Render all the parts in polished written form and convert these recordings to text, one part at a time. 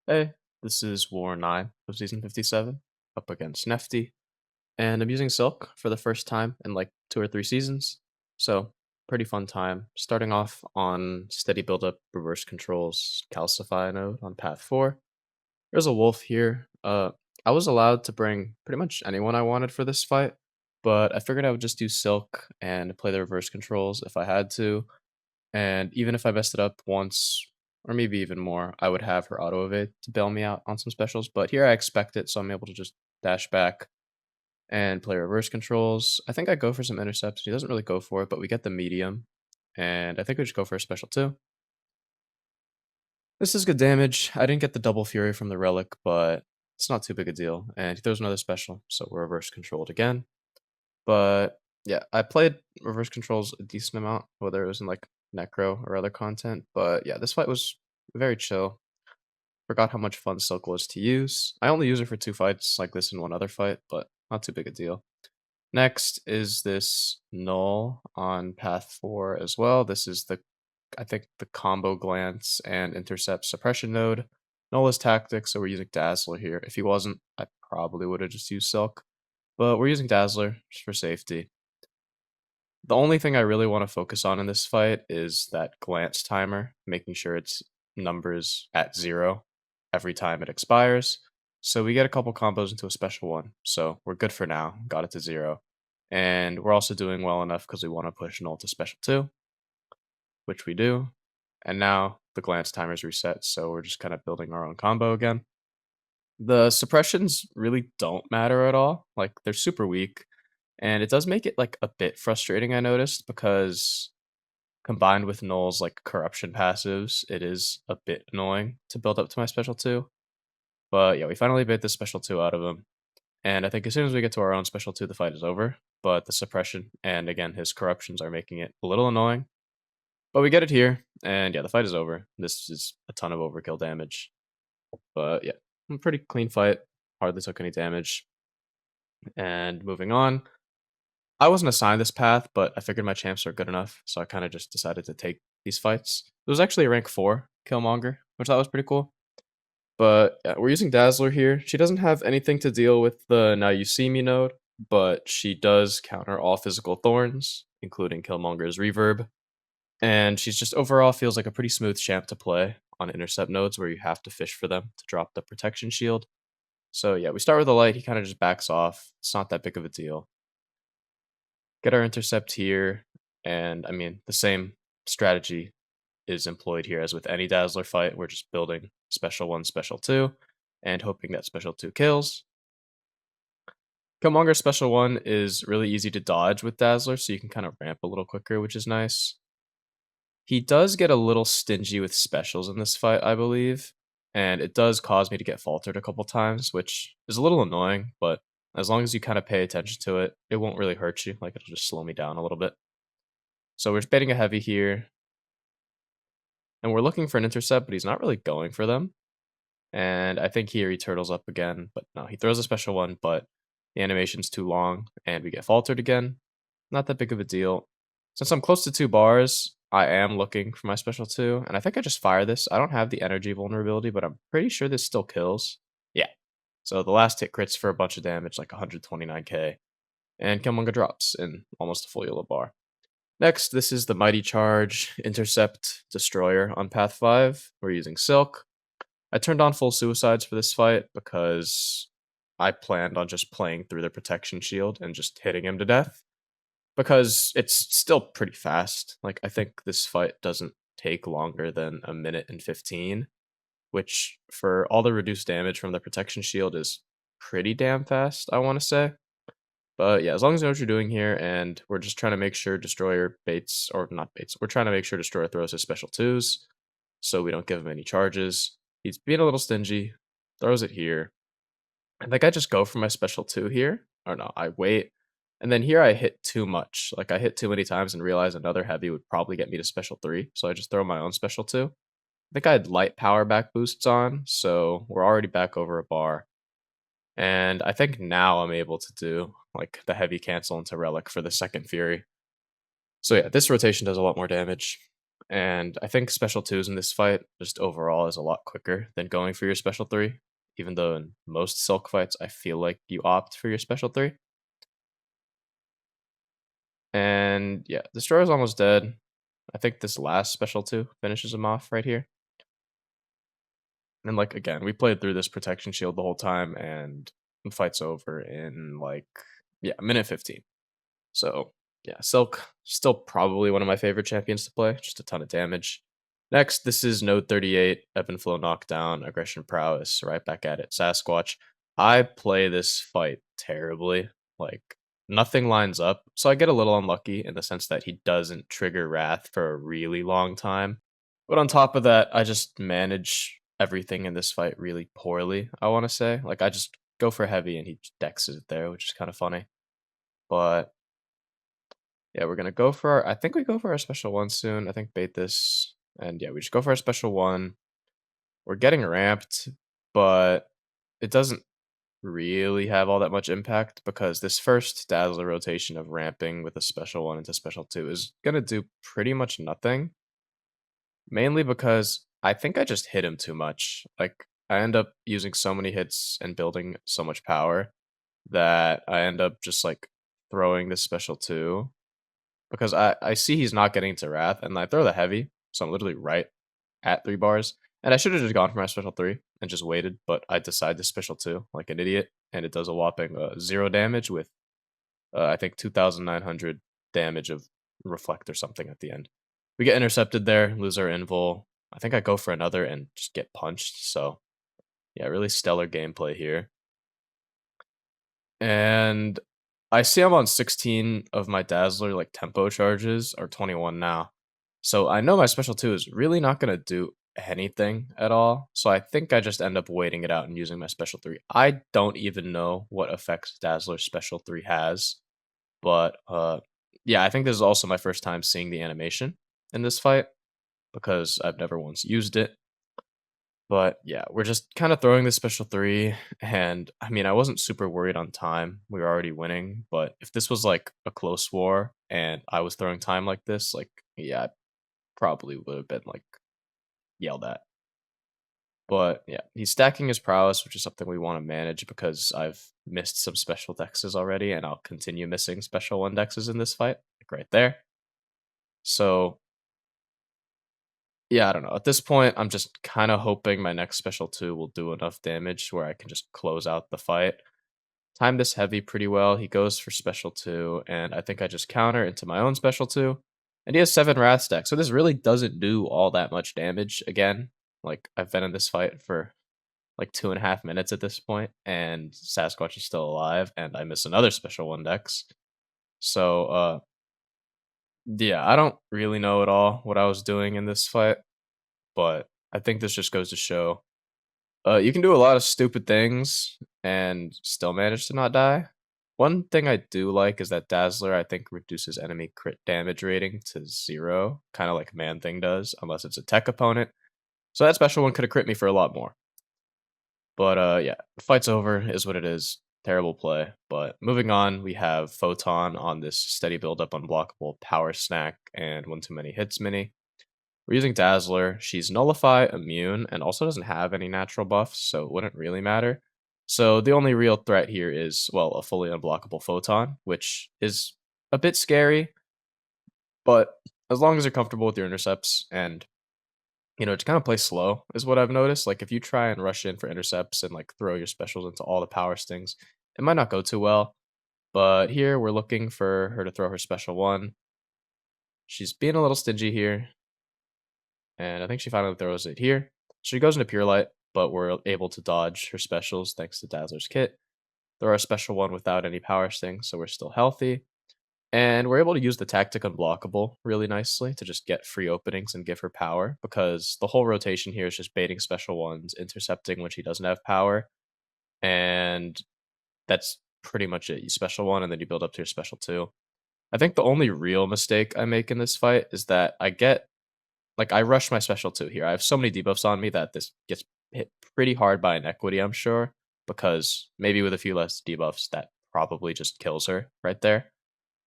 Hey, this is War 9 of Season 57, up against Nefti, and I'm using Silk for the first time in like 2 or 3 seasons, so pretty fun time. Starting off on Steady Buildup Reverse Controls Calcify node on Path 4. There's a wolf here. I was allowed to bring pretty much anyone I wanted for this fight, but I figured I would just do Silk and play the Reverse Controls if I had to, and even if I messed it up once, or maybe even more, I would have her auto evade to bail me out on some specials. But here I expect it, so I'm able to just dash back and play reverse controls. I think I go for some intercepts. He doesn't really go for it, but we get the medium. And I think we just go for a special too. This is good damage. I didn't get the double fury from the relic, but it's not too big a deal. And he throws another special, so we're reverse controlled again. But yeah, I played reverse controls a decent amount, whether it was in like Necro or other content. But yeah, this fight was very chill. Forgot how much fun Silk was to use. I only use her for 2 fights like this in one other fight, but not too big a deal. Next is this Null on path 4 as well. This is I think the combo glance and intercept suppression node. Null is tactics, so we're using Dazzler here. If he wasn't, I probably would have just used Silk. But we're using Dazzler just for safety. The only thing I really want to focus on in this fight is that glance timer, making sure its numbers at 0 every time it expires. So we get a couple combos into a special one. So we're good for now. Got it to 0. And we're also doing well enough because we want to push Null to special 2, which we do. And now the glance timer's reset, so we're just kind of building our own combo again. The suppressions really don't matter at all. Like, they're super weak. And it does make it like a bit frustrating, I noticed, because combined with Null's like corruption passives, it is a bit annoying to build up to my special 2. But yeah, we finally bait the special 2 out of him. And I think as soon as we get to our own special 2, the fight is over. But the suppression and again his corruptions are making it a little annoying. But we get it here, and yeah, the fight is over. This is a ton of overkill damage. But yeah, a pretty clean fight. Hardly took any damage. And moving on. I wasn't assigned this path, but I figured my champs are good enough, so I kind of just decided to take these fights. It was actually a rank 4 Killmonger, which I thought was pretty cool. But yeah, we're using Dazzler here. She doesn't have anything to deal with the Now You See Me node, but she does counter all physical thorns, including Killmonger's reverb. And she's just overall feels like a pretty smooth champ to play on intercept nodes where you have to fish for them to drop the protection shield. So yeah, we start with a light, he kind of just backs off. It's not that big of a deal. Get our intercept here, and I mean, the same strategy is employed here as with any Dazzler fight. We're just building special 1, special 2, and hoping that special 2 kills. Killmonger special 1 is really easy to dodge with Dazzler, so you can kind of ramp a little quicker, which is nice. He does get a little stingy with specials in this fight, I believe, and it does cause me to get faltered a couple times, which is a little annoying, but as long as you kind of pay attention to it, it won't really hurt you. Like, it'll just slow me down a little bit. So we're baiting a heavy here, and we're looking for an intercept, but he's not really going for them. And I think here he turtles up again, but no, he throws a special one, but the animation's too long, and we get faltered again. Not that big of a deal. Since I'm close to 2 bars, I am looking for my special 2, and I think I just fire this. I don't have the energy vulnerability, but I'm pretty sure this still kills. Yeah. So the last hit crits for a bunch of damage, like 129k, and Killmonger drops in almost a full yellow bar. Next, this is the Mighty Charge Intercept Destroyer on Path 5. We're using Silk. I turned on full suicides for this fight because I planned on just playing through the protection shield and just hitting him to death. Because it's still pretty fast. Like, I think this fight doesn't take longer than a minute and 15, which for all the reduced damage from the protection shield is pretty damn fast, I want to say. But yeah, as long as you know what you're doing here, and we're just trying to make sure Destroyer baits, or not baits, we're trying to make sure Destroyer throws his special 2s, so we don't give him any charges. He's being a little stingy, throws it here. I think I just go for my special 2 here, or no, I wait, and then here I hit too much. Like, I hit too many times and realized another heavy would probably get me to special 3, so I just throw my own special 2. I think I had light power back boosts on, so we're already back over a bar. And I think now I'm able to do like the heavy cancel into relic for the second fury. So yeah, this rotation does a lot more damage. And I think special 2s in this fight just overall is a lot quicker than going for your special 3, even though in most Silk fights, I feel like you opt for your special 3. And yeah, Destroyer's almost dead. I think this last special 2 finishes him off right here. And, like, again, we played through this protection shield the whole time, and the fight's over in, like, yeah, a minute 15. So, yeah, Silk, still probably one of my favorite champions to play, just a ton of damage. Next, this is Node 38, Ebb and Flow Knockdown, Aggression Prowess, right back at it, Sasquatch. I play this fight terribly. Like, nothing lines up, so I get a little unlucky in the sense that he doesn't trigger Wrath for a really long time. But on top of that, I just manage everything in this fight really poorly, I want to say. Like, I just go for heavy and he just dexes it there, which is kind of funny. But yeah, we're gonna go for our I think we go for our special one soon. I think bait this, and yeah, we just go for our special one. We're getting ramped, but it doesn't really have all that much impact because this first Dazzler rotation of ramping with a special one into special two is gonna do pretty much nothing. Mainly because I think I just hit him too much. Like, I end up using so many hits and building so much power that I end up just like throwing this special two because I see he's not getting to Wrath, and I throw the heavy, so I'm literally right at 3 bars. And I should have just gone for my special 3 and just waited, but I decide to special 2 like an idiot, and it does a whopping 0 damage with, I think, 2,900 damage of Reflect or something at the end. We get intercepted there, lose our invul. I think I go for another and just get punched, so yeah, really stellar gameplay here. And I see I'm on 16 of my Dazzler, like, tempo charges, or 21 now. So I know my special 2 is really not gonna do anything at all, so I think I just end up waiting it out and using my special 3. I don't even know what effects Dazzler's special 3 has, but, yeah, I think this is also my first time seeing the animation in this fight, because I've never once used it. But yeah, we're just kind of throwing this special 3, and I mean, I wasn't super worried on time. We were already winning, but if this was like a close war and I was throwing time like this, like, yeah, I probably would have been like yelled at. But yeah, he's stacking his prowess, which is something we want to manage because I've missed some special dexes already, and I'll continue missing special 1 dexes in this fight, like right there. So yeah, I don't know. At this point, I'm just kind of hoping my next special 2 will do enough damage where I can just close out the fight. Time this heavy pretty well. He goes for special 2, and I think I just counter into my own special 2. And he has 7 Wrath stack, so this really doesn't do all that much damage again. Like, I've been in this fight for like 2.5 minutes at this point, and Sasquatch is still alive, and I miss another special 1 dex. So, yeah, I don't really know at all what I was doing in this fight, but I think this just goes to show you can do a lot of stupid things and still manage to not die. One thing I do like is that Dazzler, I think, reduces enemy crit damage rating to 0, kind of like Man Thing does, unless it's a tech opponent. So that special one could have crit me for a lot more. But yeah, the fight's over, is what it is. Terrible play. But moving on, we have Photon on this steady build up unblockable power snack and one too many hits mini. We're using Dazzler. She's Nullify, immune, and also doesn't have any natural buffs, so it wouldn't really matter. So the only real threat here is, well, a fully unblockable Photon, which is a bit scary, but as long as you're comfortable with your intercepts and, you know, to kind of play slow is what I've noticed. Like, if you try and rush in for intercepts and, like, throw your specials into all the power stings, it might not go too well. But here, we're looking for her to throw her special 1. She's being a little stingy here, and I think she finally throws it here. She goes into Pure Light, but we're able to dodge her specials thanks to Dazzler's kit. Throw our special 1 without any power sting, so we're still healthy. And we're able to use the tactic unblockable really nicely to just get free openings and give her power, because the whole rotation here is just baiting special 1s, intercepting when she doesn't have power, and that's pretty much it. You special 1 and then you build up to your special 2. I think the only real mistake I make in this fight is that I rush my special 2 here. I have so many debuffs on me that this gets hit pretty hard by inequity, I'm sure, because maybe with a few less debuffs, that probably just kills her right there.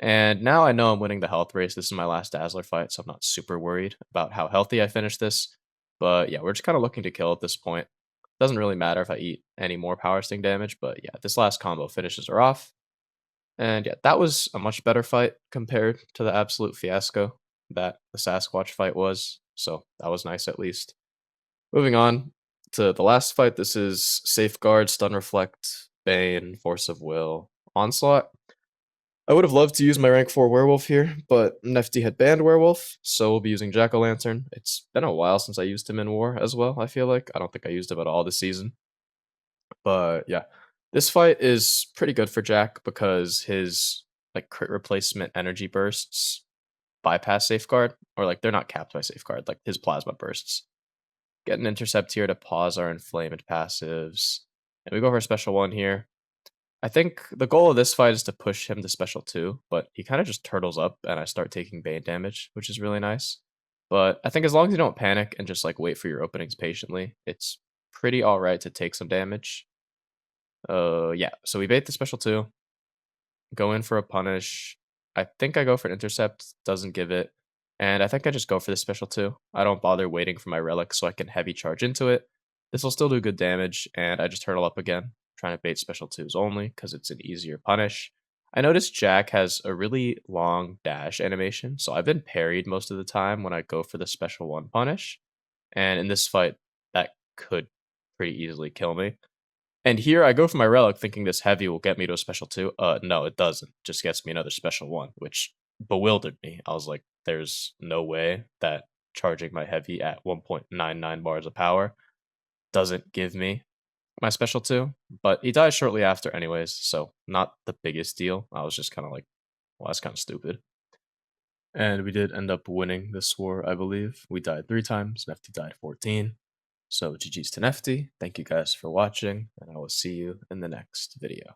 And now I know I'm winning the health race. This is my last Dazzler fight, so I'm not super worried about how healthy I finish this. But yeah, we're just kind of looking to kill at this point. Doesn't really matter if I eat any more Power Sting damage, but yeah, this last combo finishes her off. And yeah, that was a much better fight compared to the absolute fiasco that the Sasquatch fight was. So that was nice at least. Moving on to the last fight, this is Safeguard, Stun Reflect, Bane, Force of Will, Onslaught. I would have loved to use my rank 4 Werewolf here, but Nefti had banned Werewolf, so we'll be using Jack-O-Lantern. It's been a while since I used him in War as well, I feel like. I don't think I used him at all this season. But yeah, this fight is pretty good for Jack because his like crit replacement energy bursts bypass Safeguard, or like they're not capped by Safeguard, like his plasma bursts. Get an intercept here to pause our inflamed passives. And we go for a special one here. I think the goal of this fight is to push him to special 2, but he kind of just turtles up and I start taking Bane damage, which is really nice. But I think as long as you don't panic and just like wait for your openings patiently, it's pretty alright to take some damage. Yeah, so we bait the special 2, go in for a punish. I think I go for an intercept, doesn't give it. And I think I just go for the special 2. I don't bother waiting for my relic so I can heavy charge into it. This will still do good damage, and I just turtle up again, trying to bait special 2s only because it's an easier punish. I noticed Jack has a really long dash animation, so I've been parried most of the time when I go for the special 1 punish. And in this fight, that could pretty easily kill me. And here I go for my relic thinking this heavy will get me to a special 2. No, it doesn't. Just gets me another special 1, which bewildered me. I was like, there's no way that charging my heavy at 1.99 bars of power doesn't give me my special 2. But he dies shortly after anyways, so not the biggest deal. I was just kind of like, well, that's kind of stupid. And we did end up winning this war, I believe. We died 3 times. Nefti died 14. So GG's to Nefti. Thank you guys for watching, and I will see you in the next video.